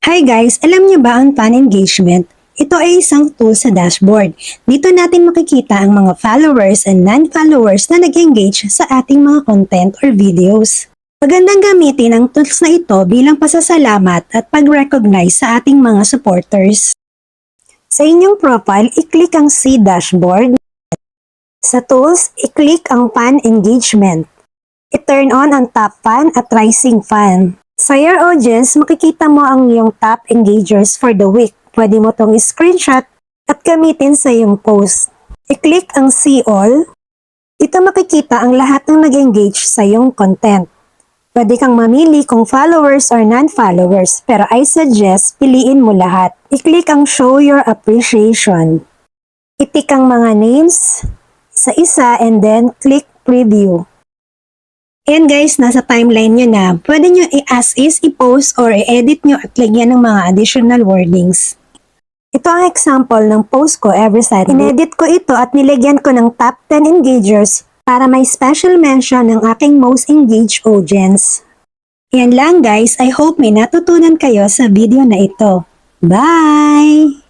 Hi guys, alam niyo ba ang fan engagement? Ito ay isang tool sa dashboard. Dito natin makikita ang mga followers and non-followers na nag-engage sa ating mga content or videos. Magandang gamitin ang tools na ito bilang pasasalamat at pag-recognize sa ating mga supporters. Sa inyong profile, i-click ang See Dashboard. Sa tools, i-click ang Fan Engagement. I-turn on ang Top Fan at Rising Fan. Sa your audience, makikita mo ang iyong top engagers for the week. Pwede mo itong screenshot at gamitin sa iyong post. I-click ang See All. Dito makikita ang lahat ng nag-engage sa iyong content. Pwede kang mamili kung followers or non-followers, pero I suggest piliin mo lahat. I-click ang Show Your Appreciation. I-tick ang mga names sa isa and then click Preview. And guys, nasa timeline nyo na, pwede nyo i-as is, i-post, or i-edit nyo at lagyan ng mga additional wordings. Ito ang example ng post ko every Saturday. Inedit ko ito at nilagyan ko ng top 10 engagers para may special mention ng aking most engaged audience. Yan lang guys, I hope may natutunan kayo sa video na ito. Bye!